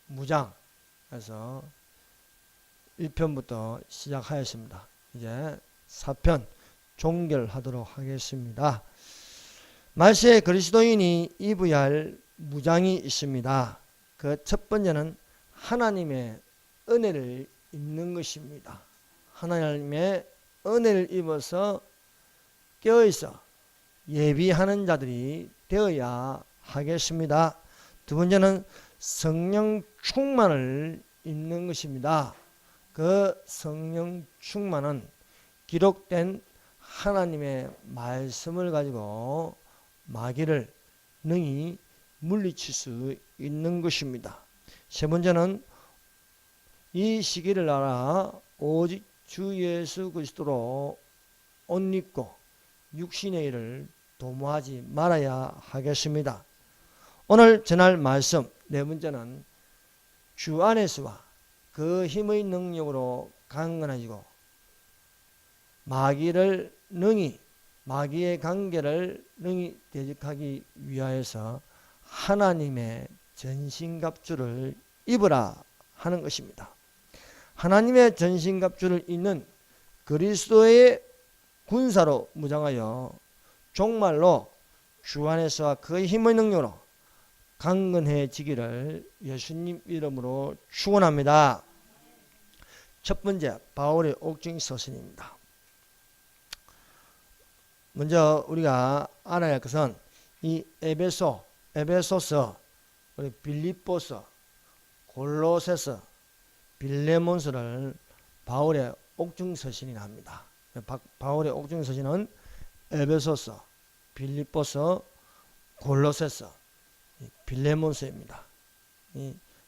무장에서 1편부터 시작하였습니다. 이제 4편 종결하도록 하겠습니다. 말세에 그리스도인이 입어야 할 무장이 있습니다. 그 첫 번째는 하나님의 은혜를 입는 것입니다. 하나님의 은혜를 입어서 깨어있어 예비하는 자들이 되어야 하겠습니다. 두 번째는 성령 충만을 입는 것입니다. 그 성령 충만은 기록된 하나님의 말씀을 가지고 마귀를 능히 물리칠 수 있는 것입니다. 세 번째는 이 시기를 알아 오직 주 예수 그리스도로 옷 입고 육신의 일을 도모하지 말아야 하겠습니다. 오늘 전할 말씀 네 번째는 주 안에서와 그 힘의 능력으로 강건해지고 마귀의 관계를 능히 대적하기 위하여서 하나님의 전신갑주를 입으라 하는 것입니다. 하나님의 전신갑주를 입는 그리스도의 군사로 무장하여 종말로 주 안에서와 그 힘의 능력으로 강건해지기를 예수님 이름으로 축원합니다. 첫 번째 바울의 옥중 서신입니다. 먼저 우리가 알아야 할 것은 이 에베소서, 빌립보서, 골로새서, 빌레몬서를 바울의 옥중 서신이라 합니다. 바울의 옥중 서신은 에베소서, 빌립보서, 골로새서, 빌레몬서입니다.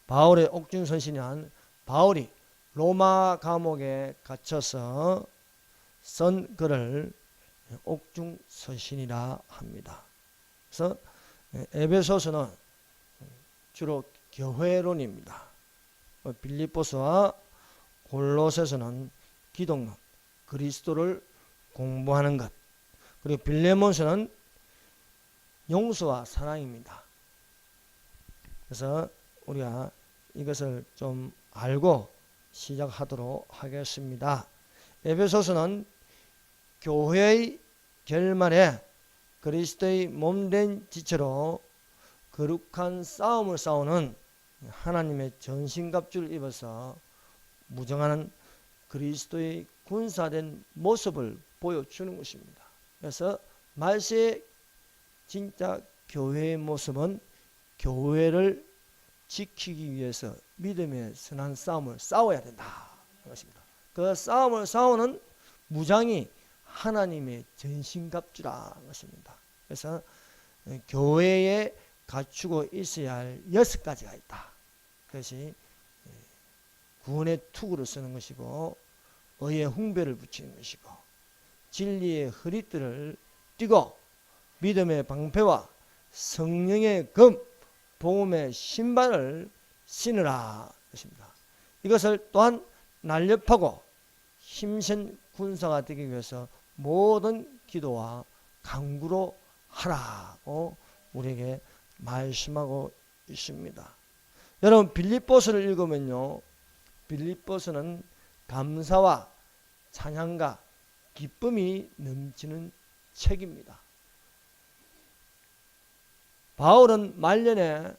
바울의 옥중 서신은 바울이 로마 감옥에 갇혀서 쓴 글을 옥중 서신이라 합니다. 그래서 에베소서는 주로 교회론입니다. 빌립보서와 골로새서는 기독론, 그리스도를 공부하는 것, 그리고 빌레몬서는 용서와 사랑입니다. 그래서 우리가 이것을 좀 알고 시작하도록 하겠습니다. 에베소서는 교회의 결말에 그리스도의 몸된 지체로 거룩한 싸움을 싸우는 하나님의 전신갑주를 입어서 무장하는 그리스도의 군사된 모습을 보여주는 것입니다. 그래서 말세의 진짜 교회의 모습은 교회를 지키기 위해서 믿음의 선한 싸움을 싸워야 된다. 그것입니다. 그 싸움을 싸우는 무장이 하나님의 전신갑주라 것입니다. 그래서 교회에 갖추고 있어야 할 6가지가 있다. 그것이 구원의 투구를 쓰는 것이고, 의의 훈배를 붙이는 것이고, 진리의 허리띠를 띠고, 믿음의 방패와 성령의 금, 복음의 신발을 신으라 것입니다. 이것을 또한 날렵하고 힘센 군사가 되기 위해서 모든 기도와 간구로 하라고 우리에게 말씀하고 있습니다. 여러분 빌립보서를 읽으면요, 빌립보서는 감사와 찬양과 기쁨이 넘치는 책입니다. 바울은 말년에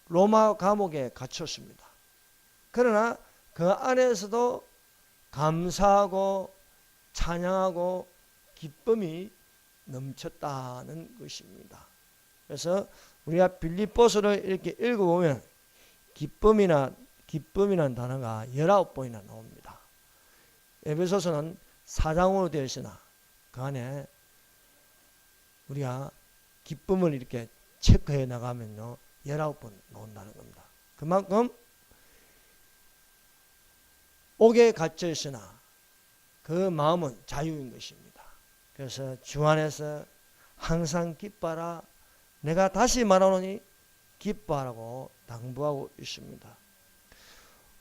로마 감옥에 갇혔습니다. 그러나 그 안에서도 감사하고 찬양하고 기쁨이 넘쳤다는 것입니다. 그래서 우리가 빌립보서를 이렇게 읽어보면 기쁨이라는 단어가 19번이나 나옵니다. 에베소서는 4장으로 되어 있으나 그 안에 우리가 기쁨을 이렇게 체크해 나가면요 19번 나온다는 겁니다. 그만큼 옥에 갇혀 있으나 그 마음은 자유인 것입니다. 그래서 주 안에서 항상 기뻐하라, 내가 다시 말하노니 기뻐하라고 당부하고 있습니다.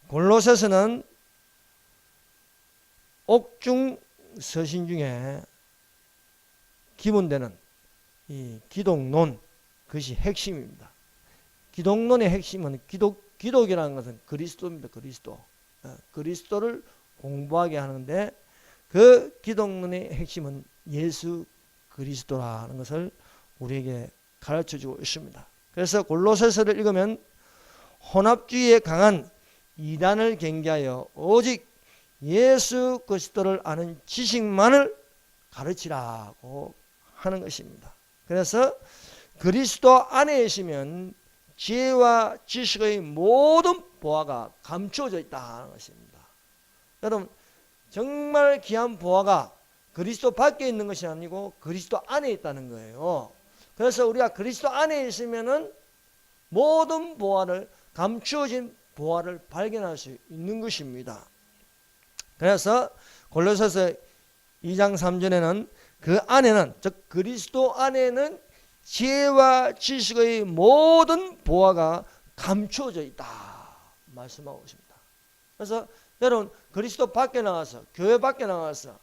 골로새서는 옥중 서신 중에 기본되는 이 기독론, 그것이 핵심입니다. 기독론의 핵심은 기독이라는 것은 그리스도입니다. 그리스도. 그리스도를 공부하게 하는데 그 기독론의 핵심은 예수 그리스도라는 것을 우리에게 가르쳐주고 있습니다. 그래서 골로새서를 읽으면 혼합주의에 강한 이단을 경계하여 오직 예수 그리스도를 아는 지식만을 가르치라고 하는 것입니다. 그래서 그리스도 안에 있으면 지혜와 지식의 모든 보화가 감추어져 있다는 것입니다. 여러분, 정말 귀한 보화가 그리스도 밖에 있는 것이 아니고 그리스도 안에 있다는 거예요. 그래서 우리가 그리스도 안에 있으면은 모든 보화를, 감추어진 보화를 발견할 수 있는 것입니다. 그래서 골로새서 2장 3절에는 그 안에는, 즉 그리스도 안에는 지혜와 지식의 모든 보화가 감추어져 있다 말씀하고 있습니다. 그래서 여러분, 그리스도 밖에 나가서, 교회 밖에 나가서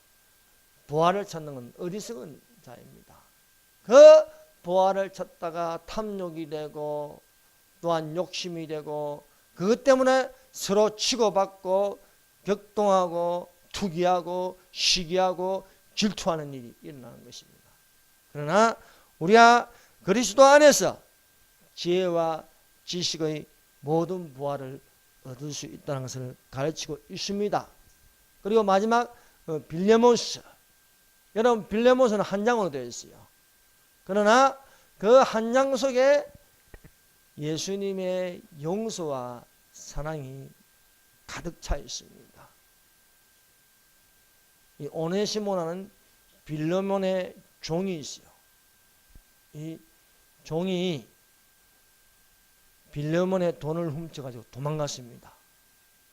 보화를 찾는 건 어리석은 자입니다. 그 보화를 찾다가 탐욕이 되고 또한 욕심이 되고 그것 때문에 서로 치고받고 격동하고 투기하고 시기하고 질투하는 일이 일어나는 것입니다. 그러나 우리가 그리스도 안에서 지혜와 지식의 모든 보화를 얻을 수 있다는 것을 가르치고 있습니다. 그리고 마지막 빌레몬스. 여러분, 빌레몬스는 한 장으로 되어 있어요. 그러나 그 한 장 속에 예수님의 용서와 사랑이 가득 차 있습니다. 이 오네시모라는 빌레몬의 종이 있어요. 이 종이 빌레몬의 돈을 훔쳐가지고 도망갔습니다.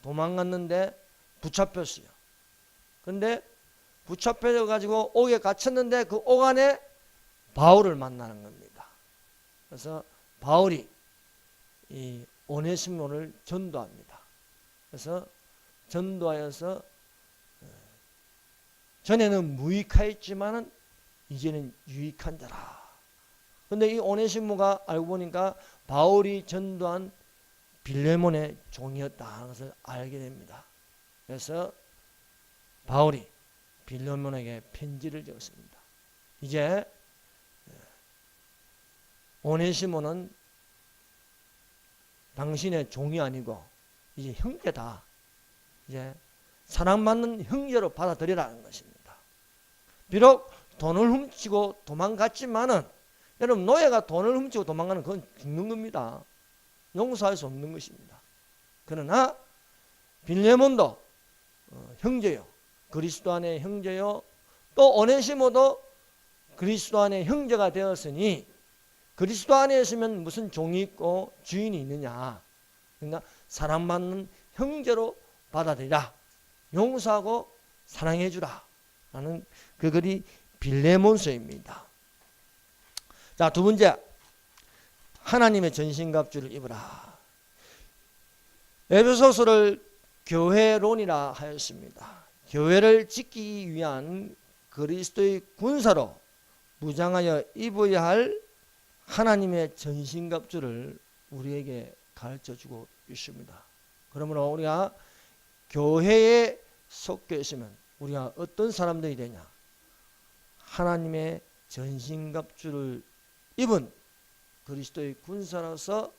도망갔는데 붙잡혔어요. 그런데 붙잡혀가지고 옥에 갇혔는데 그 옥 안에 바울을 만나는 겁니다. 그래서 바울이 이 오네시모를 전도합니다. 그래서 전도하여서 전에는 무익하였지만은 이제는 유익한 자라. 그런데 이 오네시모가 알고 보니까 바울이 전도한 빌레몬의 종이었다는 것을 알게 됩니다. 그래서 바울이 빌레몬에게 편지를 적었습니다. 이제 오네시모는 당신의 종이 아니고 이제 형제다. 이제 사랑받는 형제로 받아들이라는 것입니다. 비록 돈을 훔치고 도망갔지만은, 여러분, 노예가 돈을 훔치고 도망가는 건 죽는 겁니다. 용서할 수 없는 것입니다. 그러나 빌레몬도 형제요, 그리스도 안의 형제요, 또 오네시모도 그리스도 안의 형제가 되었으니 그리스도 안에 있으면 무슨 종이 있고 주인이 있느냐. 그러니까 사랑받는 형제로 받아들이라. 용서하고 사랑해주라 라는 그 글이 빌레몬서입니다. 자, 두 번째, 하나님의 전신갑주를 입으라. 에베소서를 교회론이라 하였습니다. 교회를 지키기 위한 그리스도의 군사로 무장하여 입어야 할 하나님의 전신갑주를 우리에게 가르쳐주고 있습니다. 그러므로 우리가 교회에 속해 있으면 우리가 어떤 사람들이 되냐? 하나님의 전신갑주를 입은 그리스도의 군사로서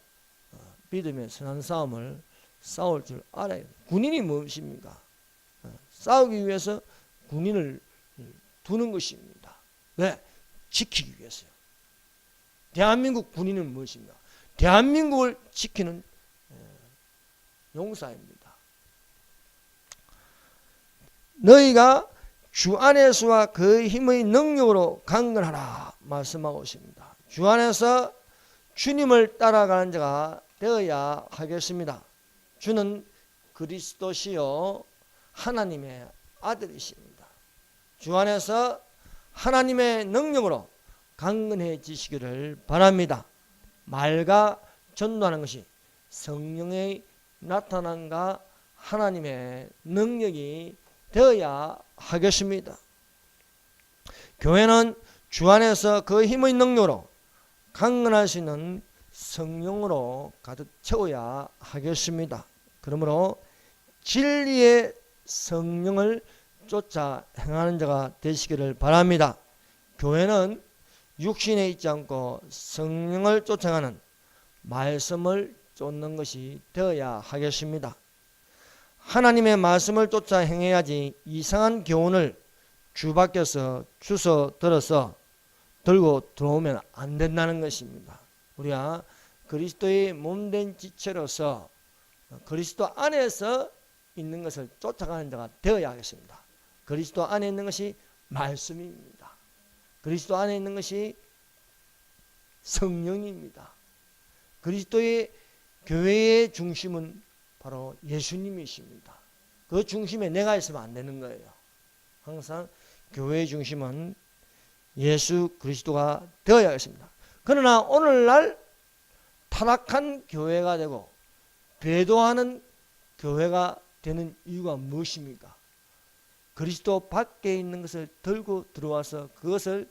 믿음의 선한 싸움을 싸울 줄 알아야 합니다. 군인이 무엇입니까? 싸우기 위해서 군인을 두는 것입니다. 왜? 지키기 위해서요. 대한민국 군인은 무엇입니까? 대한민국을 지키는 용사입니다. 너희가 주 안에서와 그 힘의 능력으로 강건하라 말씀하고 있습니다. 주 안에서 주님을 따라가는 자가 되어야 하겠습니다. 주는 그리스도시요 하나님의 아들이십니다. 주 안에서 하나님의 능력으로 강건해지시기를 바랍니다. 말과 전도하는 것이 성령의 나타남과 하나님의 능력이 되어야 하겠습니다. 교회는 주 안에서 그 힘의 능력으로 강건할 수 있는 성령으로 가득 채워야 하겠습니다. 그러므로 진리의 성령을 쫓아 행하는 자가 되시기를 바랍니다. 교회는 육신에 있지 않고 성령을 쫓아 행하는 말씀을 쫓는 것이 되어야 하겠습니다. 하나님의 말씀을 쫓아 행해야지 이상한 교훈을 주 밖에서 주워 들어서 들고 들어오면 안 된다는 것입니다. 우리가 그리스도의 몸된 지체로서 그리스도 안에서 있는 것을 쫓아가는 자가 되어야 하겠습니다. 그리스도 안에 있는 것이 말씀입니다. 그리스도 안에 있는 것이 성령입니다. 그리스도의 교회의 중심은 바로 예수님이십니다. 그 중심에 내가 있으면 안 되는 거예요. 항상 교회의 중심은 예수 그리스도가 되어야겠습니다. 그러나 오늘날 타락한 교회가 되고 배도하는 교회가 되는 이유가 무엇입니까? 그리스도 밖에 있는 것을 들고 들어와서 그것을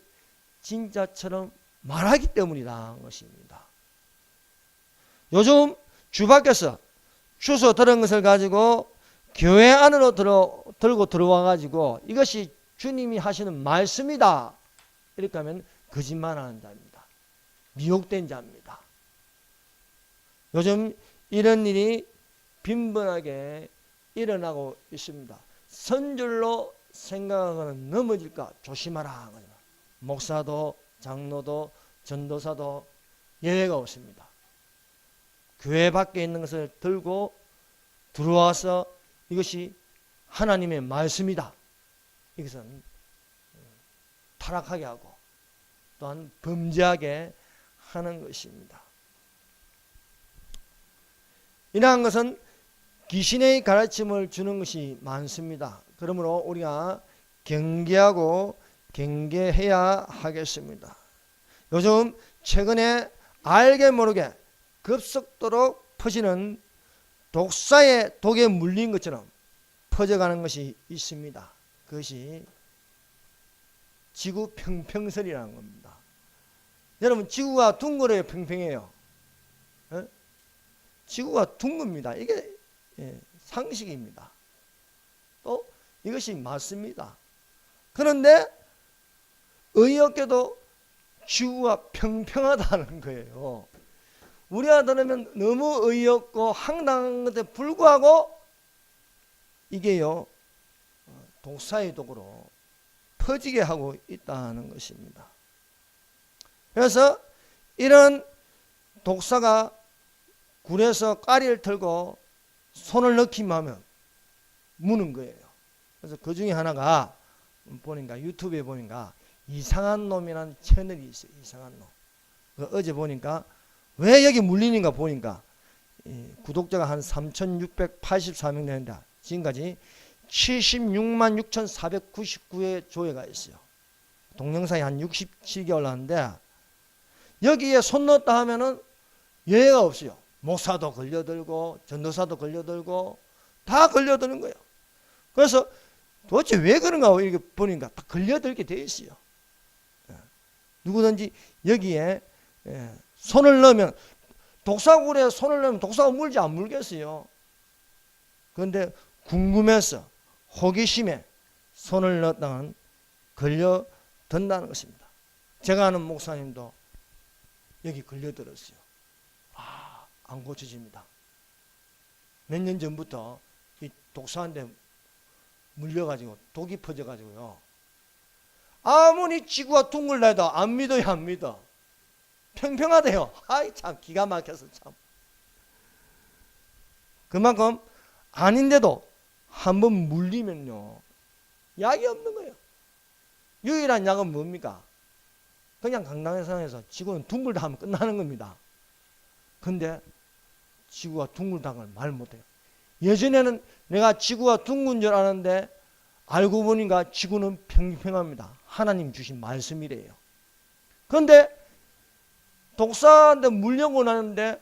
진짜처럼 말하기 때문이다 것입니다. 요즘 주 밖에서 주워 들은 것을 가지고 교회 안으로 들고 들어와 가지고 이것이 주님이 하시는 말씀이다 이렇게 하면 거짓말하는 자입니다. 미혹된 자입니다. 요즘 이런 일이 빈번하게 일어나고 있습니다. 선줄로 생각하고는 넘어질까 조심하라. 목사도 장로도 전도사도 예외가 없습니다. 교회 밖에 있는 것을 들고 들어와서 이것이 하나님의 말씀이다. 이것은 타락하게 하고 또한 범죄하게 하는 것입니다. 이러한 것은 귀신의 가르침을 주는 것이 많습니다. 그러므로 우리가 경계하고 경계해야 하겠습니다. 요즘 최근에 알게 모르게 급속도로 퍼지는 독사의 독에 물린 것처럼 퍼져가는 것이 있습니다. 그것이 지구 평평설이라는 겁니다. 여러분 지구가 둥그래요, 평평해요? 지구가 둥급니다. 이게 상식입니다. 또 이것이 맞습니다. 그런데 어이없게도 지구가 평평하다는 거예요. 우리가 들으면 너무 어이없고 황당한 것에 불구하고 이게요 독사의 독으로 퍼지게 하고 있다는 것입니다. 그래서 이런 독사가 굴에서 까리를 털고 손을 넣기만 하면 무는 거예요. 그래서 그 중에 하나가 보니까 유튜브에 보니까 이상한 놈이라는 채널이 있어요. 이상한 놈. 어제 보니까 왜 여기 물리는가 보니까 구독자가 한 3,684명 되는데 지금까지 76만 6,499회 조회가 있어요. 동영상이 한 67개 올랐는데 여기에 손 넣었다 하면은 예외가 없어요. 목사도 걸려들고 전도사도 걸려들고 다 걸려드는 거예요. 그래서 도대체 왜 그런가 이렇게 보니까 다 걸려들게 돼 있어요. 누구든지 여기에 손을 넣으면 독사굴에 손을 넣으면 독사가 물지 안 물겠어요. 그런데 궁금해서 호기심에 손을 넣었다면 걸려든다는 것입니다. 제가 아는 목사님도 여기 걸려들었어요. 안 고쳐집니다. 몇 년 전부터 이 독사한테 물려가지고 독이 퍼져가지고요. 아무리 지구가 둥글다 해도 안 믿어요, 안 믿어. 평평하대요. 아이 참 기가 막혀서 참. 그만큼 아닌데도 한번 물리면요 약이 없는 거예요. 유일한 약은 뭡니까? 그냥 강당에서 지구는 둥글다 하면 끝나는 겁니다. 근데 지구가 둥글다는 걸 말 못해요. 예전에는 내가 지구가 둥근 줄 아는데 알고 보니까 지구는 평평합니다. 하나님 주신 말씀이래요. 그런데 독사한테 물려고 나는데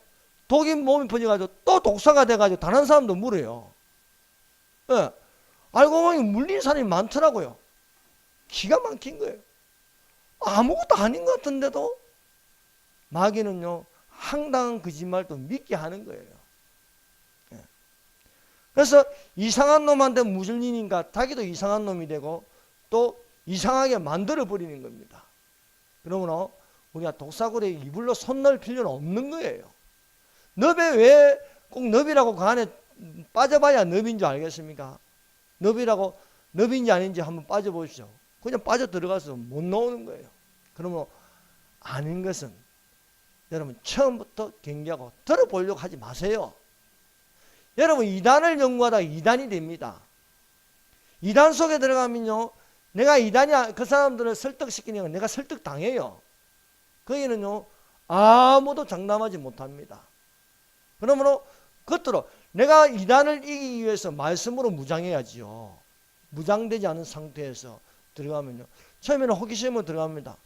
독이 몸에 퍼져가지고 또 독사가 돼가지고 다른 사람도 물어요. 예. 알고 보니 물린 사람이 많더라고요. 기가 막힌 거예요. 아무것도 아닌 것 같은데도 마귀는요 황당한 거짓말도 믿게 하는 거예요. 예. 그래서 이상한 놈한테 무슬림인가 자기도 이상한 놈이 되고 또 이상하게 만들어 버리는 겁니다. 그러므로 우리가 독사굴에 이불로 손 넣을 필요는 없는 거예요. 넙에 왜 꼭 넙이라고 그 안에 빠져봐야 넙인 줄 알겠습니까? 넙이라고 넙인지 아닌지 한번 빠져보십시오. 그냥 빠져 들어가서 못 나오는 거예요. 그러면 아닌 것은 여러분 처음부터 경계하고 들어보려고 하지 마세요. 여러분 이단을 연구하다가 이단이 됩니다. 이단 속에 들어가면요, 내가 이단이야 그 사람들을 설득시키는 내가 설득당해요. 거기는요 아무도 장담하지 못합니다. 그러므로 겉으로 내가 이단을 이기기 위해서 말씀으로 무장해야지요. 무장되지 않은 상태에서 들어가면요, 처음에는 호기심으로 들어갑니다.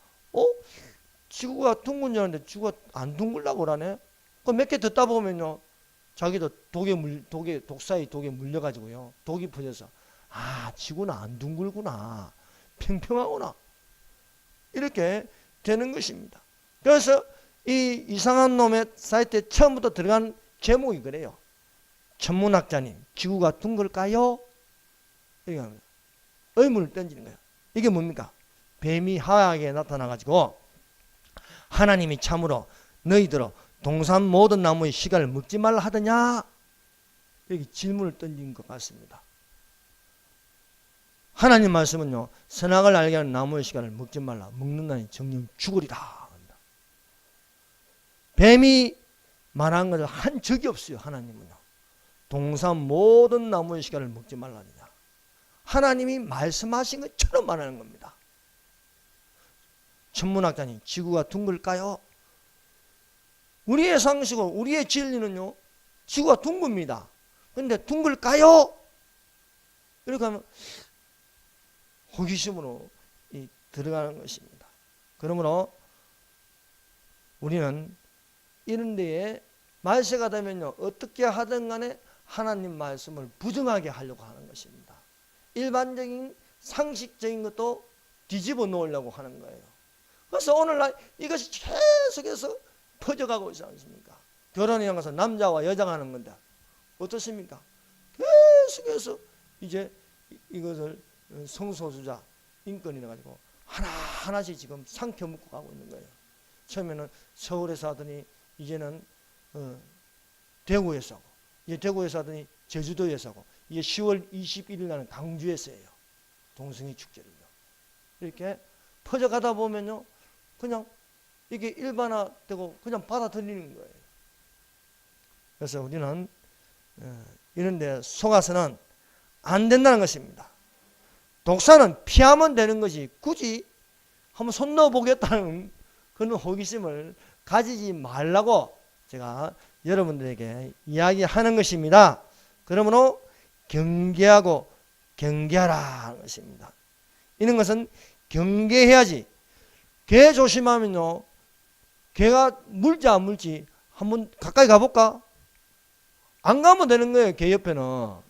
지구가 둥근 줄 알았는데 지구가 안 둥글라고 그러네. 몇 개 듣다 보면요, 자기도 독사의 독에 물려가지고요, 독이 퍼져서 지구는 안 둥글구나, 평평하구나, 이렇게 되는 것입니다. 그래서 이 이상한 놈의 사이트에 처음부터 들어간 제목이 그래요. 천문학자님, 지구가 둥글까요? 이렇게 합니다. 의문을 던지는 거예요. 이게 뭡니까? 뱀이 하와에게 나타나가지고 하나님이 참으로 너희들어 동산 모든 나무의 씨가를 먹지 말라 하더냐? 이렇게 질문을 던진 것 같습니다. 하나님 말씀은요, 선악을 알게 하는 나무의 씨가를 먹지 말라. 먹는다니 정녕 죽으리라. 뱀이 말한 것을 한 적이 없어요. 하나님은요, 동산 모든 나무의 씨가를 먹지 말라느냐. 하나님이 말씀하신 것처럼 말하는 겁니다. 천문학자님, 지구가 둥글까요? 우리의 상식으로 우리의 진리는요, 지구가 둥급니다. 그런데 둥글까요? 이렇게 하면 호기심으로 들어가는 것입니다. 그러므로 우리는 이런 데에 말세가 되면요, 어떻게 하든 간에 하나님 말씀을 부정하게 하려고 하는 것입니다. 일반적인 상식적인 것도 뒤집어 놓으려고 하는 거예요. 그래서 오늘날 이것이 계속해서 퍼져가고 있지 않습니까? 결혼에 가서 남자와 여자가 하는 건데 어떻습니까? 계속해서 이제 이것을 성소수자 인권이라 가지고 하나하나씩 지금 삼켜먹고 가고 있는 거예요. 처음에는 서울에서 하더니 이제는 대구에서 하고, 이제 대구에서 하더니 제주도에서 하고, 이제 10월 21일 날은 강주에서 해요. 동성애 축제를요. 이렇게 퍼져가다 보면요, 그냥 이게 일반화되고 그냥 받아들이는 거예요. 그래서 우리는 이런 데 속아서는 안 된다는 것입니다. 독사는 피하면 되는 것이 굳이 한번 손 넣어보겠다는 그런 호기심을 가지지 말라고 제가 여러분들에게 이야기하는 것입니다. 그러므로 경계하고 경계하라 하는 것입니다. 이런 것은 경계해야지. 개 조심하면요, 개가 물지 안 물지 한번 가까이 가볼까? 안 가면 되는 거예요. 개 옆에는.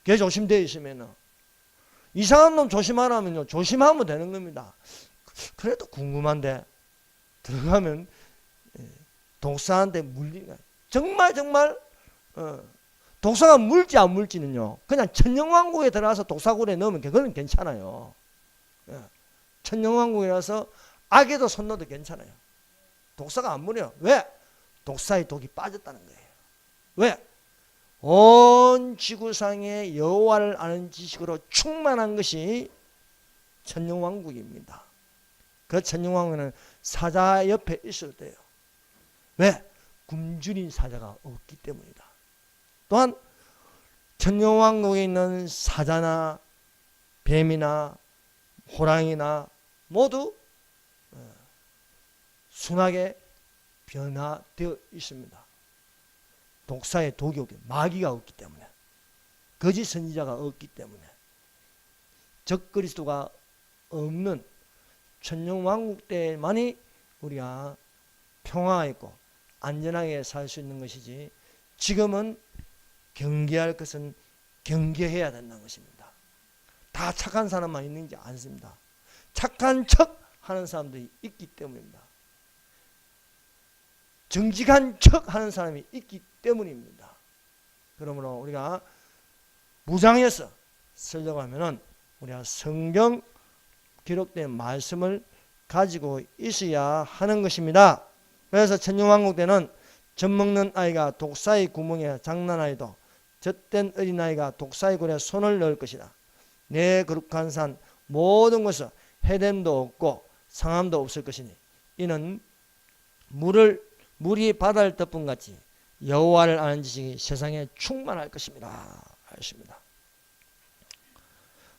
개 조심되어 있으면은. 이상한 놈 조심하라면요, 조심하면 되는 겁니다. 그래도 궁금한데 들어가면 독사한테 물리가 정말 독사가 물지 안 물지는요, 그냥 천년왕국에 들어가서 독사굴에 넣으면 그거는 괜찮아요. 천년왕국이라서 악에도 손 넣어도 괜찮아요. 독사가 안 물어요. 왜? 독사의 독이 빠졌다는 거예요. 왜? 온 지구상의 여호와를 아는 지식으로 충만한 것이 천년왕국입니다. 그 천년왕국은 사자 옆에 있어도 돼요. 왜? 굶주린 사자가 없기 때문이다. 또한 천년왕국에 있는 사자나 뱀이나 호랑이나 모두 순하게 변화되어 있습니다. 독사의 독이 없기, 마귀가 없기 때문에, 거짓 선지자가 없기 때문에, 적그리스도가 없는 천년왕국 때만이 우리가 평화가 있고 안전하게 살 수 있는 것이지, 지금은 경계할 것은 경계해야 된다는 것입니다. 다 착한 사람만 있는지 않습니다. 착한 척 하는 사람들이 있기 때문입니다. 정직한 척 하는 사람이 있기 때문입니다. 그러므로 우리가 무장해서 쓰려고 하면은 우리가 성경 기록된 말씀을 가지고 있어야 하는 것입니다. 그래서 천년왕국 때는 젖먹는 아이가 독사의 구멍에 장난아이도 젖된 어린아이가 독사의 굴에 손을 넣을 것이다. 내 거룩한 산 모든 것은 해됨도 없고 상함도 없을 것이니 이는 물이 바다를 덮음같이 여호와를 아는 지식이 세상에 충만할 것입니다. 하였습니다.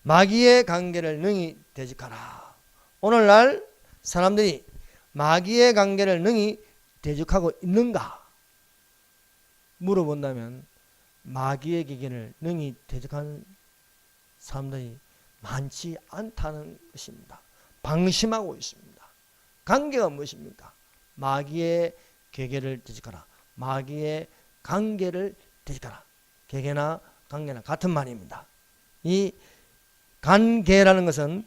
마귀의 관계를 능히 대적하라. 오늘날 사람들이 마귀의 관계를 능히 대적하고 있는가 물어본다면 마귀의 기계를 능히 대적하는 사람들이 많지 않다는 것입니다. 방심하고 있습니다. 관계가 무엇입니까? 마귀의 계계를 대적하라. 마귀의 관계를 대적하라. 계계나 관계나 같은 말입니다. 이 관계라는 것은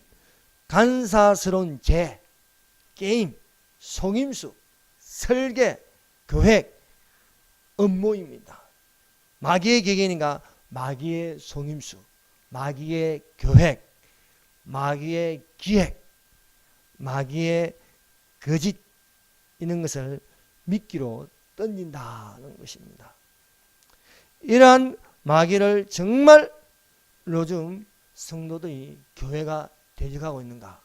간사스러운 재, 게임, 속임수, 설계, 계획, 음모입니다. 마귀의 계계니까 마귀의 속임수, 마귀의 계획, 마귀의 기획, 마귀의 거짓 이런 것을 미끼로 던진다는 것입니다. 이러한 마귀를 정말 요즘 성도들이 교회가 대적하고 있는가?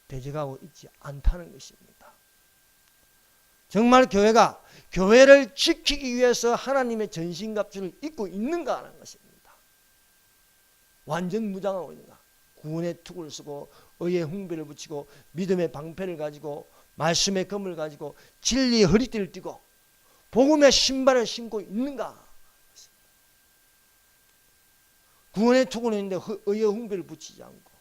대적하고 있지 않다는 것입니다. 정말 교회가 교회를 지키기 위해서 하나님의 전신갑주를 입고 있는가 하는 것입니다. 완전 무장하고 있는가? 구원의 투구를 쓰고 의의 훈배를 붙이고 믿음의 방패를 가지고 말씀의 검을 가지고 진리의 허리띠를 띠고 복음의 신발을 신고 있는가? 구원의 투구는 있는데 의의 훈배를 붙이지 않고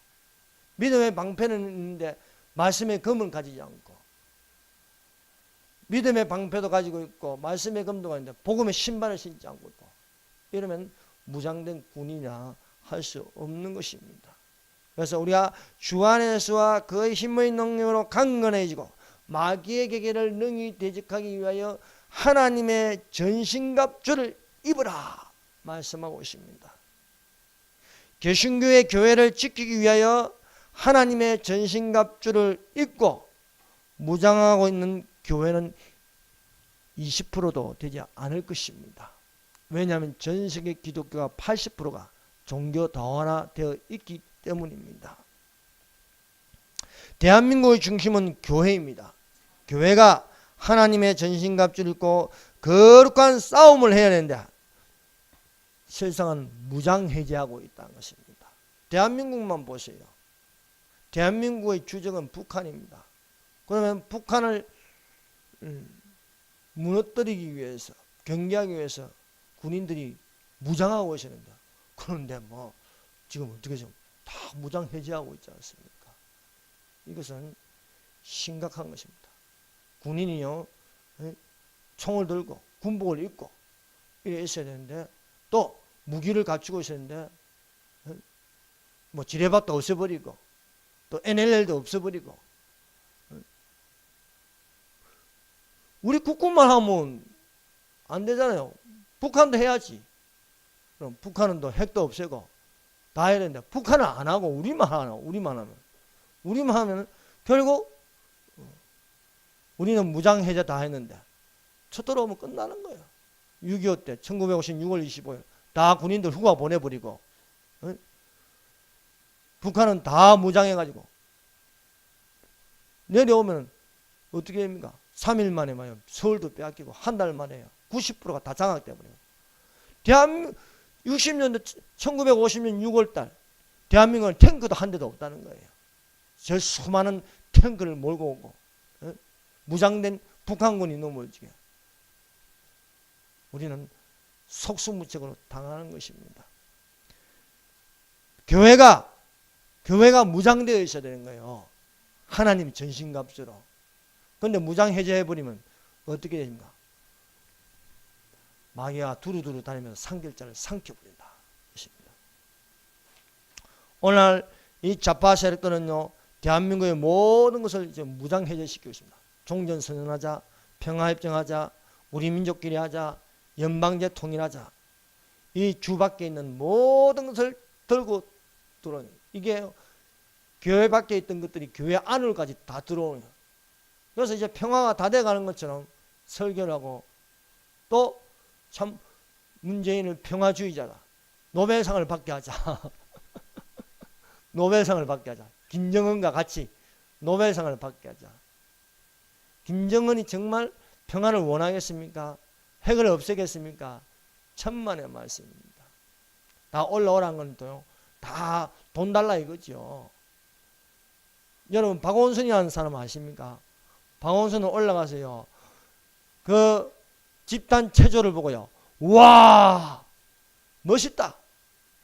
믿음의 방패는 있는데 말씀의 검은 가지지 않고 믿음의 방패도 가지고 있고 말씀의 검도 가지고 있는데 복음의 신발을 신지 않고 있고 이러면 무장된 군이냐 할 수 없는 것입니다. 그래서 우리가 주 안에서와 그의 힘의 능력으로 강건해지고 마귀의 계계를 능히 대적하기 위하여 하나님의 전신갑주를 입으라 말씀하고 있습니다. 개신교의 교회를 지키기 위하여 하나님의 전신갑주를 입고 무장하고 있는 교회는 20%도 되지 않을 것입니다. 왜냐하면 전 세계 기독교가 80%가 종교 다원화되어 있기 때문입니다. 대한민국의 중심은 교회입니다. 교회가 하나님의 전신갑주를 입고 거룩한 싸움을 해야 되는데 실상은 무장해제하고 있다는 것입니다. 대한민국만 보세요. 대한민국의 주적은 북한입니다. 그러면 북한을 무너뜨리기 위해서 경계하기 위해서 군인들이 무장하고 있었는데 그런데 뭐 지금 어떻게 좀 다 무장 해제하고 있지 않습니까? 이것은 심각한 것입니다. 군인이요 총을 들고 군복을 입고 이래 있어야 되는데 또 무기를 갖추고 있었는데 뭐 지뢰밭도 없애버리고 또 NLL도 없애버리고 우리 국군만 하면 안 되잖아요. 북한도 해야지. 그럼 북한은 또 핵도 없애고 다 해야 되는데 북한은 안 하고 우리만 하면 결국 우리는 무장해제 다 했는데 쳐들어오면 끝나는 거예요. 6.25 때 1950 6월 25일 다 군인들 휴가 보내버리고 북한은 다 무장해가지고 내려오면 어떻게 됩니까? 3일 만에 말이에요. 서울도 빼앗기고 한 달 만에 90%가 다 장악돼버려요. 대한민국 60년대 1950년 6월달 대한민국은 탱크도 한 대도 없다는 거예요. 저 수많은 탱크를 몰고 오고 무장된 북한군이 넘어지게 우리는 속수무책으로 당하는 것입니다. 교회가 무장되어 있어야 되는 거예요. 하나님 전신갑주로. 그런데 무장 해제해버리면 어떻게 됩니까? 마귀가 두루두루 다니면서 상결자를 삼켜버린다. 것입니다. 오늘 이 좌파 세력들은요, 대한민국의 모든 것을 이제 무장 해제시키고 있습니다. 종전 선언하자, 평화협정하자, 우리 민족끼리 하자, 연방제 통일하자. 이 주 밖에 있는 모든 것을 들고 들어오는, 이게 교회 밖에 있던 것들이 교회 안으로까지 다 들어오는 거예요. 그래서 이제 평화가 다 돼가는 것처럼 설교를 하고, 또 참 문재인을 평화주의자다, 노벨상을 받게 하자. 노벨상을 받게 하자. 김정은과 같이 노벨상을 받게 하자. 김정은이 정말 평화를 원하겠습니까? 핵을 없애겠습니까? 천만의 말씀입니다. 다 올라오라는 건 또요, 다 돈 달라 이거죠. 여러분, 박원순이라는 사람 아십니까? 박원순은 올라가서요, 그 집단 체조를 보고요, 와, 멋있다,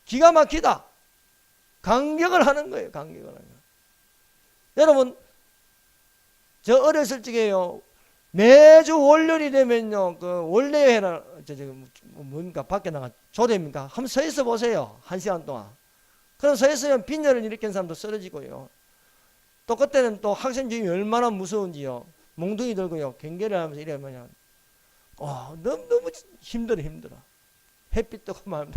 기가 막히다, 감격을 하는 거예요. 감격을 하는 거예요. 여러분, 저 어렸을 적에요, 매주 월요일이 되면요, 그 원래회라, 뭡니까, 밖에 나가 조대입니까? 한번 서 있어 보세요. 1시간 동안. 그럼 서 있으면 빈혈을 일으킨 사람도 쓰러지고요. 또 그때는 또 학생 주임이 얼마나 무서운지요. 몽둥이 들고요, 경계를 하면서 이러면 너무 힘들어. 햇빛 뜨고 막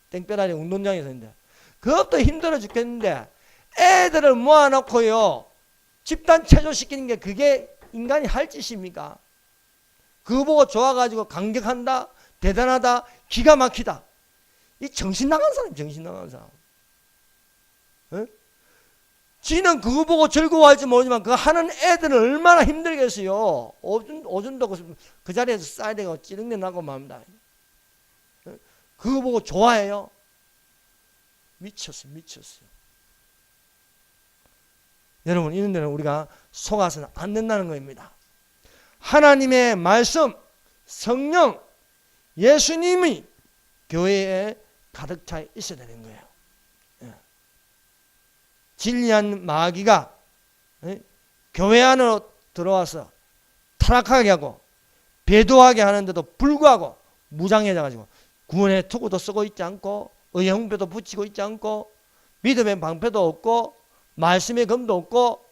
땡볕 아래 운동장에서 있는데, 그것도 힘들어 죽겠는데 애들을 모아놓고요, 집단 체조시키는 게 그게 인간이 할 짓입니까? 그거 보고 좋아가지고 감격한다, 대단하다, 기가 막히다. 이 정신 나간 사람, 정신 나간 사람. 어? 지는 그거 보고 즐거워할지 모르지만 그 하는 애들은 얼마나 힘들겠어요. 오줌도 그 자리에서 싸야 되고 찌릉내 나고 맙니다. 그거 보고 좋아해요? 미쳤어요. 여러분, 이런 데는 우리가 속아서는 안 된다는 겁니다. 하나님의 말씀, 성령, 예수님이 교회에 가득 차 있어야 되는 거예요. 진리한 마귀가 교회 안으로 들어와서 타락하게 하고 배도하게 하는데도 불구하고 무장해져가지고 구원의 투구도 쓰고 있지 않고 의형표도 붙이고 있지 않고 믿음의 방패도 없고 말씀의 검도 없고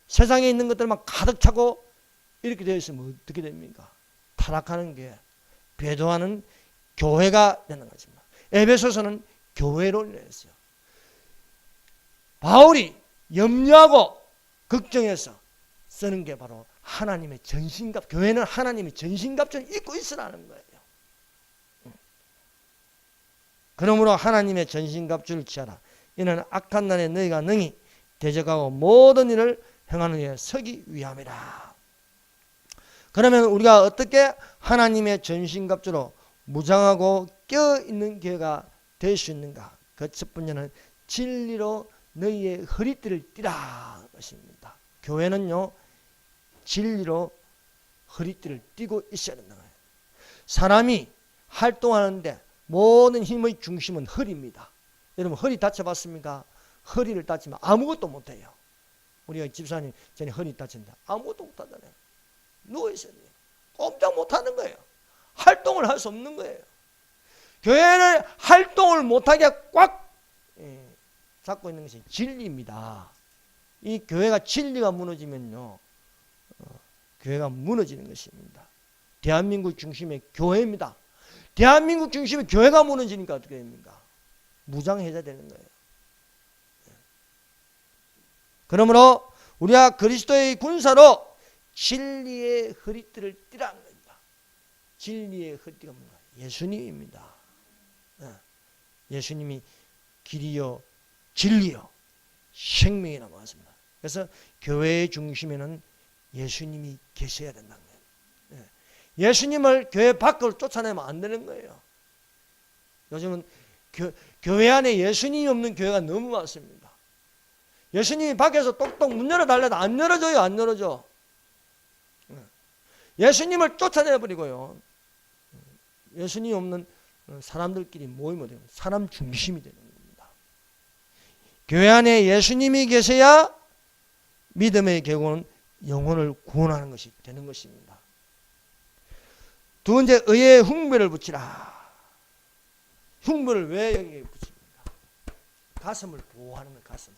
세상에 있는 것들만 가득 차고 이렇게 되어 있으면 어떻게 됩니까? 타락하는 게 배도하는 교회가 되는 것입니다. 에베소서는 교회를 냈어요. 바울이 염려하고 걱정해서 쓰는 게 바로 하나님의 전신갑, 교회는 하나님의 전신갑주를 입고 있으라는 거예요. 그러므로 하나님의 전신갑주를 취하라. 이는 악한 날에 너희가 능히 대적하고 모든 일을 행하는 일에 서기 위함이라. 그러면 우리가 어떻게 하나님의 전신갑주로 무장하고 껴있는 교회가 될 수 있는가? 그 첫 번째는 진리로 너희의 허리띠를 띠라 것입니다. 교회는요, 진리로 허리띠를 띠고 있어야 된다. 사람이 활동하는데 모든 힘의 중심은 허리입니다. 여러분, 허리 다쳐봤습니까? 허리를 다치면 아무것도 못해요. 우리가 집사님 전에 허리 다친다, 아무것도 못하잖아요. 누워있어야 돼요. 꼼짝 못하는 거예요. 활동을 할 수 없는 거예요. 교회는 활동을 못하게 꽉 잡고 있는 것이 진리입니다. 이 교회가 진리가 무너지면요, 교회가 무너지는 것입니다. 대한민국 중심의 교회입니다. 대한민국 중심의 교회가 무너지니까 어떻게 됩니까? 무장해야 되는 거예요. 그러므로 우리가 그리스도의 군사로 진리의 허리띠를 띠라는 겁니다. 진리의 허리띠가 뭔가? 예수님입니다. 예수님이 길이요 진리요 생명이라고 하십니다. 그래서 교회의 중심에는 예수님이 계셔야 된다는 거예요. 예수님을 교회 밖으로 쫓아내면 안 되는 거예요. 요즘은 교회 안에 예수님이 없는 교회가 너무 많습니다. 예수님이 밖에서 똑똑 문 열어달래도 안 열어줘요. 안 열어줘. 예수님을 쫓아내버리고요, 예수님이 없는 사람들끼리 모이면 돼요. 사람 중심이 되는 겁니다. 교회 안에 예수님이 계셔야 믿음의 계곡은 영혼을 구원하는 것이 되는 것입니다. 두 번째, 의의 흉배를 붙이라. 흉배를 왜 여기에 붙입니까? 가슴을 보호하는 거예요. 가슴,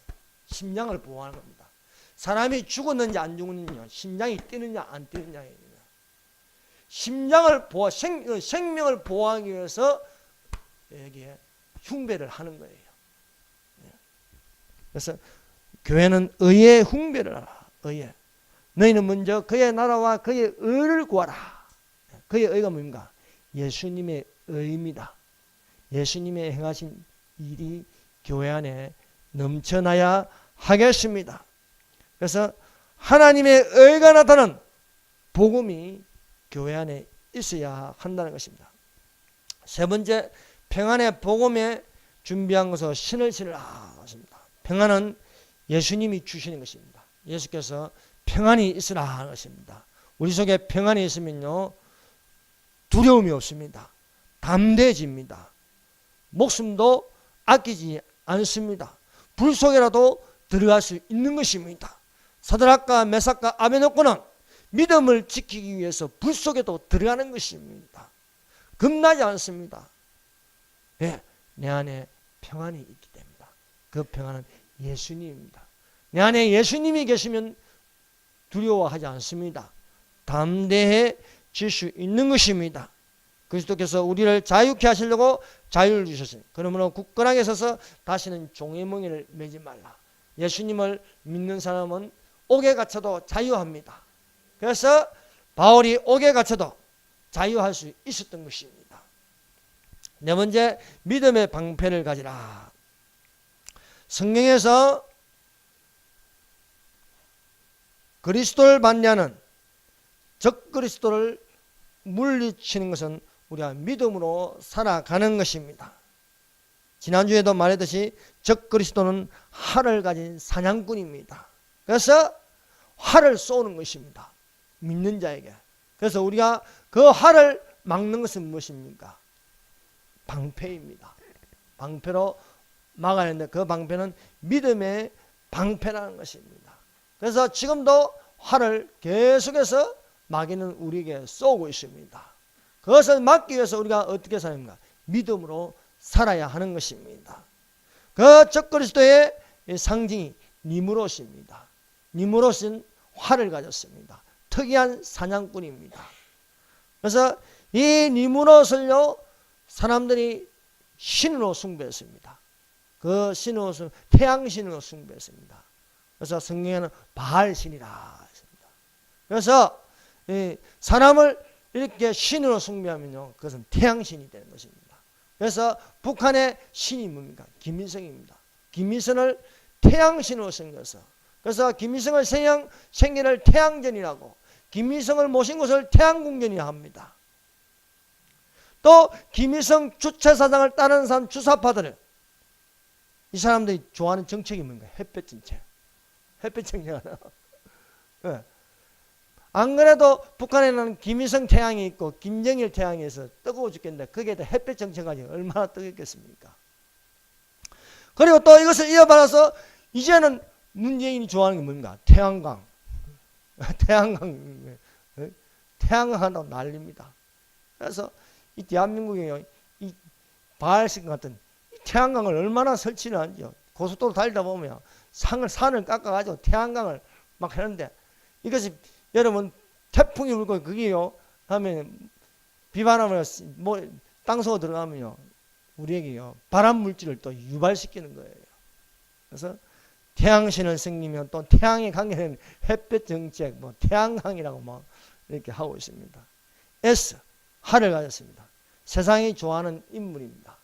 심장을 보호하는 겁니다. 사람이 죽었는지 안 죽었느냐, 심장이 뛰느냐 안 뛰느냐입니다. 심장을 생명을 보호하기 위해서 여기에 흉배를 하는 거예요. 그래서 교회는 의의 흉배를 하라. 의의. 너희는 먼저 그의 나라와 그의 의를 구하라. 그의 의가 뭡니까? 예수님의 의입니다. 예수님의 행하신 일이 교회 안에 넘쳐나야 하겠습니다. 그래서 하나님의 의가 나타나는 복음이 교회 안에 있어야 한다는 것입니다. 세 번째, 평안의 복음에 준비한 것은 신을 신으라. 평안은 예수님이 주시는 것입니다. 예수께서 평안이 있으라 하는 것입니다. 우리 속에 평안이 있으면요, 두려움이 없습니다. 담대해집니다. 목숨도 아끼지 않습니다. 불 속에라도 들어갈 수 있는 것입니다. 사드락과 메삭과 아베노고는 믿음을 지키기 위해서 불 속에도 들어가는 것입니다. 겁나지 않습니다. 네, 내 안에 평안이 있기 때문이다. 그 평안은 예수님입니다. 내 안에 예수님이 계시면 두려워하지 않습니다. 담대해질 수 있는 것입니다. 그리스도께서 우리를 자유케 하시려고 자유를 주셨으니 그러므로 굳건하게 서서 다시는 종의 멍에를 매지 말라. 예수님을 믿는 사람은 옥에 갇혀도 자유합니다. 그래서 바울이 옥에 갇혀도 자유할 수 있었던 것입니다. 네 번째, 믿음의 방패를 가지라. 성경에서 그리스도를 반대하는 적 그리스도를 물리치는 것은 우리가 믿음으로 살아가는 것입니다. 지난주에도 말했듯이 적 그리스도는 활을 가진 사냥꾼입니다. 그래서 활을 쏘는 것입니다. 믿는 자에게. 그래서 우리가 그 활을 막는 것은 무엇입니까? 방패입니다. 방패로 막아야 하는데 그 방패는 믿음의 방패라는 것입니다. 그래서 지금도 활을 계속해서 마귀는 우리에게 쏘고 있습니다. 그것을 막기 위해서 우리가 어떻게 살아야 믿음으로 살아야 하는 것입니다. 그 적그리스도의 상징이 니무롯입니다. 니무롯은 활을 가졌습니다. 특이한 사냥꾼입니다. 그래서 이 니무롯을요, 사람들이 신으로 숭배했습니다. 그 신으로 태양신으로 숭배했습니다. 그래서 성경에는 바알신이라 했습니다. 그래서 사람을 이렇게 신으로 숭배하면요, 그것은 태양신이 되는 것입니다. 그래서 북한의 신이 뭡니까? 김일성입니다. 김일성을 태양신으로 생겨서, 그래서 김일성을 생일을 태양전이라고, 김일성을 모신 것을 태양궁전이라 합니다. 또 김일성 주체사상을 따르는 사람 주사파들은 이 사람들이 좋아하는 정책이 뭔가? 햇볕 정책. 햇볕 정책 하나. 네. 안 그래도 북한에는 김일성 태양이 있고 김정일 태양이 있어 뜨거워 죽겠는데 거기에다 햇볕 정책까지 얼마나 뜨겁겠습니까? 그리고 또 이것을 이어받아서 이제는 문재인이 좋아하는 게 뭡니까? 태양광. 태양광 한다고 난립니다. 그래서 이 대한민국에 이 바알신 같은 태양광을 얼마나 설치를 하는지요. 고속도로 달리다 보면 산을 깎아가지고 태양광을 막 하는데 이것이 여러분 태풍이 불고 그게요 하면 비바람을 땅속으로 들어가면요 우리에게요 발암 물질을 또 유발시키는 거예요. 그래서 태양신을 생기면 또 태양에 관계된 햇볕 정책 태양광이라고 이렇게 하고 있습니다. S 활을 가졌습니다. 세상이 좋아하는 인물입니다.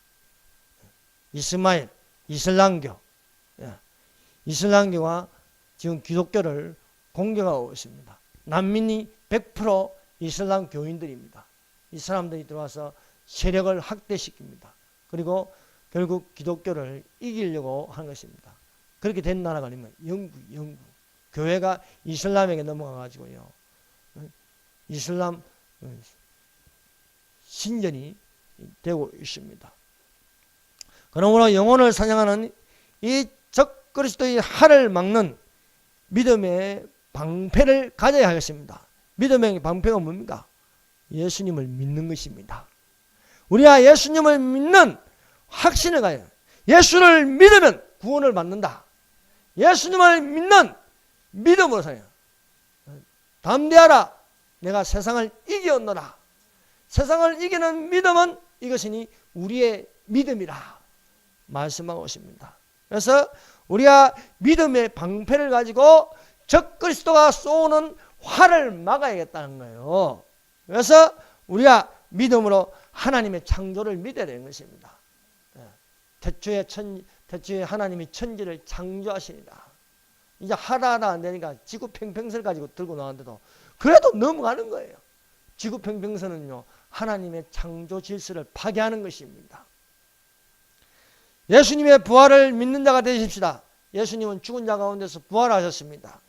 이스마일 이슬람교. 이슬람교가 지금 기독교를 공격하고 있습니다. 난민이 100% 이슬람 교인들입니다. 이 사람들이 들어와서 세력을 확대시킵니다. 그리고 결국 기독교를 이기려고 하는 것입니다. 그렇게 된 나라가 아니면 영국. 교회가 이슬람에게 넘어가가지고요. 이슬람 신전이 되고 있습니다. 그러므로 영혼을 사냥하는 이 적그리스도의 활을 막는 믿음의 방패를 가져야 하겠습니다. 믿음의 방패가 뭡니까? 예수님을 믿는 것입니다. 우리가 예수님을 믿는 확신을 가져야 해요. 예수를 믿으면 구원을 받는다. 예수님을 믿는 믿음으로 살아요. 담대하라. 내가 세상을 이겼노라. 세상을 이기는 믿음은 이것이니 우리의 믿음이라 말씀하고 있습니다. 그래서 우리가 믿음의 방패를 가지고 적 그리스도가 쏘는 활을 막아야겠다는 거예요. 그래서 우리가 믿음으로 하나님의 창조를 믿어야 되는 것입니다. 태초에 하나님이 천지를 창조하시니라. 이제 하나하나 안 되니까 지구 평평선을 가지고 들고 나왔는데도 그래도 넘어가는 거예요. 지구 평평선은요, 하나님의 창조 질서를 파괴하는 것입니다. 예수님의 부활을 믿는 자가 되십시다. 예수님은 죽은 자 가운데서 부활하셨습니다.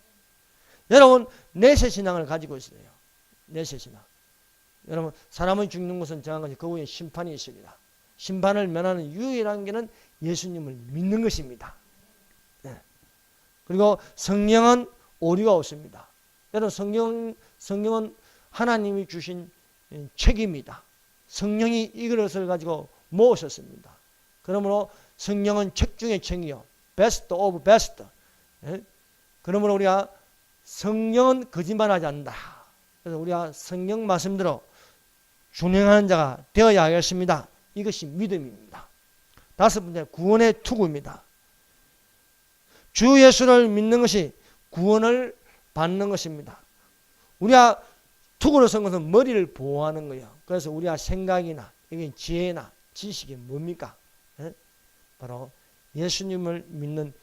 여러분, 내세신앙을 가지고 있어요. 내세신앙. 여러분, 사람이 죽는 것은 정한 것이 그 후에 심판이 있으리라. 심판을 면하는 유일한 길은 예수님을 믿는 것입니다. 네. 그리고 성령은 오류가 없습니다. 여러분, 성령은 하나님이 주신 책입니다. 성령이 이것을 가지고 모으셨습니다. 그러므로 성령은 책 중에 책이요. 베스트 오브 베스트. 그러므로 우리가 성령은 거짓말하지 않는다. 그래서 우리가 성령 말씀대로 준행하는 자가 되어야 하겠습니다. 이것이 믿음입니다. 다섯 번째, 구원의 투구입니다. 주 예수를 믿는 것이 구원을 받는 것입니다. 우리가 투구로 선 것은 머리를 보호하는 거예요. 그래서 우리가 생각이나 이게 지혜나 지식이 뭡니까? 바로 예수님을 믿는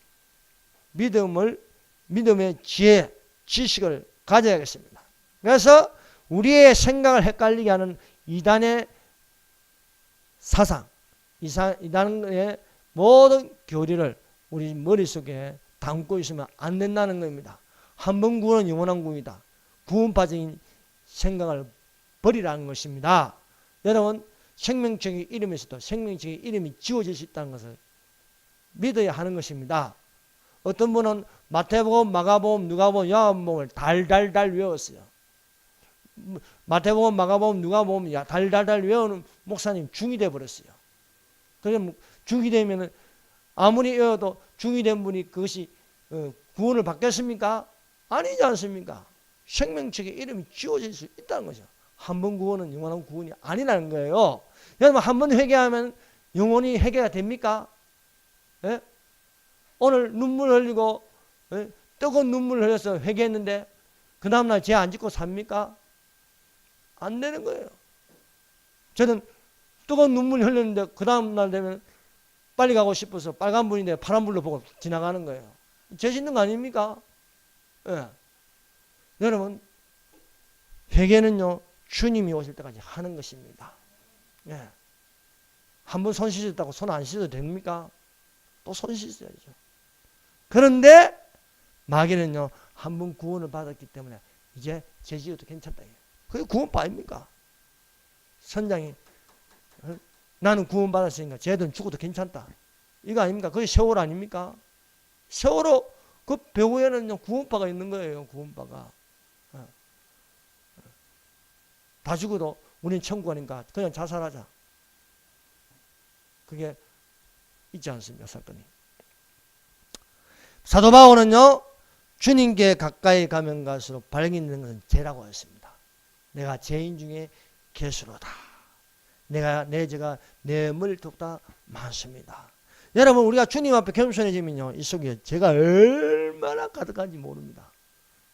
믿음의 지혜, 지식을 가져야겠습니다. 그래서 우리의 생각을 헷갈리게 하는 이단의 사상, 이단의 모든 교리를 우리 머릿속에 담고 있으면 안 된다는 겁니다. 한 번 구원은 영원한 구원이다. 구원파적인 생각을 버리라는 것입니다. 여러분, 생명책의 이름에서도 생명책의 이름이 지워질 수 있다는 것을 믿어야 하는 것입니다. 어떤 분은 마태복음, 마가복음, 누가복음, 요한복음을 달달달 외웠어요. 마태복음, 마가복음, 누가복음 달달달 외우는 목사님 중이 돼 버렸어요. 그럼 중이 되면 아무리 외워도 중이 된 분이 그것이 구원을 받겠습니까? 아니지 않습니까? 생명책의 이름이 지워질 수 있다는 거죠. 한 번 구원은 영원한 구원이 아니라는 거예요. 여러분, 한 번 회개하면 영원히 회개가 됩니까? 예? 오늘 눈물 흘리고 뜨거운 눈물 흘려서 회개했는데 그 다음날 죄 안 짓고 삽니까? 안 되는 거예요. 저는 뜨거운 눈물 흘렸는데 그 다음날 되면 빨리 가고 싶어서 빨간불인데 파란불로 보고 지나가는 거예요. 죄 짓는 거 아닙니까? 예. 여러분, 회개는요, 주님이 오실 때까지 하는 것입니다. 예. 한 번 손 씻었다고 손 안 씻어도 됩니까? 또 손 씻어야죠. 그런데 마귀는요, 한 번 구원을 받았기 때문에 이제 죄 지어도 괜찮다. 그게 구원파 아닙니까? 선장이 나는 구원 받았으니까 쟤들은 죽어도 괜찮다. 이거 아닙니까? 그게 세월 아닙니까? 세월호 그 배후에는 구원파가 있는 거예요. 구원파가. 다 죽어도 우린 천국 아닌가 그냥 자살하자. 그게 있지 않습니까? 사건이. 사도 바울은요, 주님께 가까이 가면 갈수록 발견되는 것은 죄라고 했습니다. 내가 죄인 중에 괴수로다. 내 죄가 내 머리톱보다 많습니다. 여러분, 우리가 주님 앞에 겸손해지면요, 이 속에 죄가 얼마나 가득한지 모릅니다.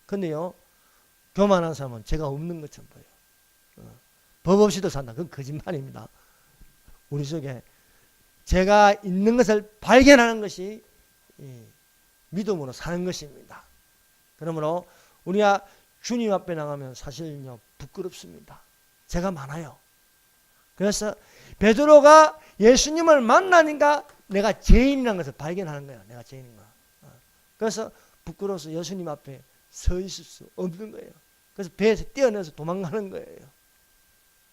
근데요, 교만한 사람은 죄가 없는 것처럼 보여요. 법 없이도 산다. 그건 거짓말입니다. 우리 속에 죄가 있는 것을 발견하는 것이 믿음으로 사는 것입니다. 그러므로 우리가 주님 앞에 나가면 사실은요, 부끄럽습니다. 죄가 많아요. 그래서 베드로가 예수님을 만나니까 내가 죄인이라는 것을 발견하는 거야. 내가 죄인인 거야. 그래서 부끄러워서 예수님 앞에 서 있을 수 없는 거예요. 그래서 배에서 뛰어내서 도망가는 거예요.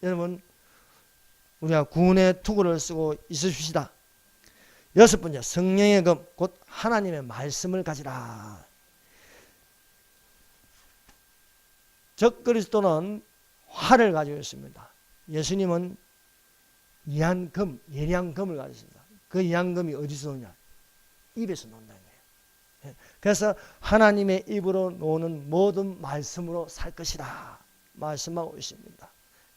여러분, 우리가 구원의 투구를 쓰고 있으십시다. 여섯 번째, 성령의 금, 곧 하나님의 말씀을 가지라. 적 그리스도는 활을 가지고 있습니다. 예수님은 이한금, 예리한금을 가지고 있습니다. 그 이한금이 어디서 오냐? 입에서 나온다는 거예요. 그래서 하나님의 입으로 나오는 모든 말씀으로 살 것이라 말씀하고 있습니다.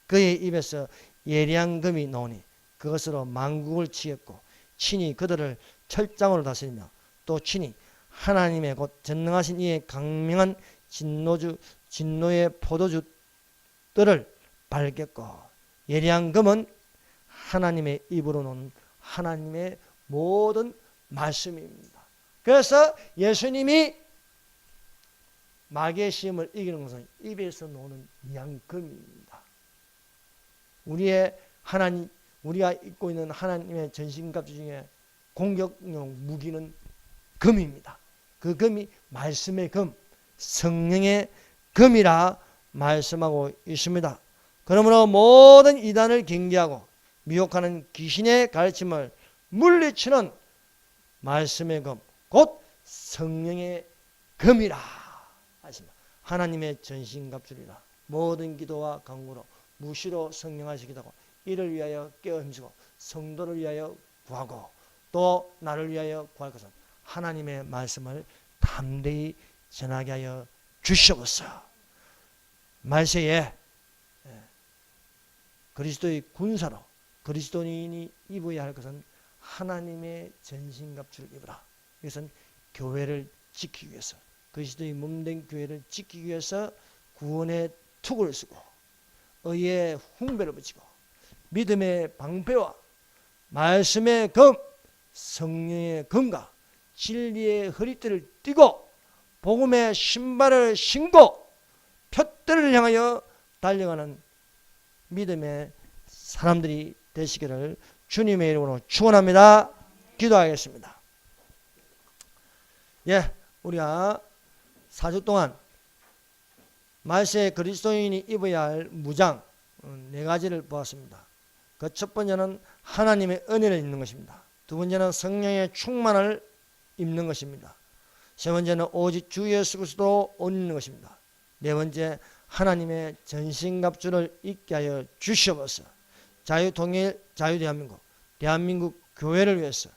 그의 입에서 예리한 금이 나오니 그것으로 만국을 치겠고 친히 그들을 철장으로 다스리며 또 친히 하나님의 곧 전능하신 이의 강명한 진노의 포도주들을 밟겠고 예리한 금은 하나님의 입으로 나오는 하나님의 모든 말씀입니다. 그래서 예수님이 마귀의 시험을 이기는 것은 입에서 나오는 양금입니다. 우리가 입고 있는 하나님의 전신갑주 중에 공격용 무기는 금입니다. 그 금이 말씀의 금, 성령의 금이라 말씀하고 있습니다. 그러므로 모든 이단을 경계하고 미혹하는 귀신의 가르침을 물리치는 말씀의 금, 곧 성령의 금이라 하십니다. 하나님의 전신갑주리라. 모든 기도와 간구로 무시로 성령하시기도 하고 이를 위하여 깨어 힘쓰고 성도를 위하여 구하고 또 나를 위하여 구할 것은 하나님의 말씀을 담대히 전하게 하여 주시옵소서. 말세에 그리스도의 군사로 그리스도인이 입어야 할 것은 하나님의 전신갑주를 입으라. 이것은 교회를 지키기 위해서, 그리스도의 몸된 교회를 지키기 위해서 구원의 투구를 쓰고 의의 훈배를 붙이고 믿음의 방패와 말씀의 금, 성령의 금과 진리의 허리띠를 띠고 복음의 신발을 신고 표대를 향하여 달려가는 믿음의 사람들이 되시기를 주님의 이름으로 축원합니다. 기도하겠습니다. 우리가 4주 동안 말세 그리스도인이 입어야 할 무장 4가지를 보았습니다. 그 첫 번째는 하나님의 은혜를 입는 것입니다. 두 번째는 성령의 충만을 입는 것입니다. 세 번째는 오직 주 예수 그리스도로 옷 입는 것입니다. 네 번째 하나님의 전신갑주를 입게 하여 주시옵소서. 자유통일, 대한민국 교회를 위해서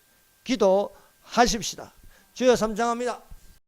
기도하십시다. 주여 삼창합니다.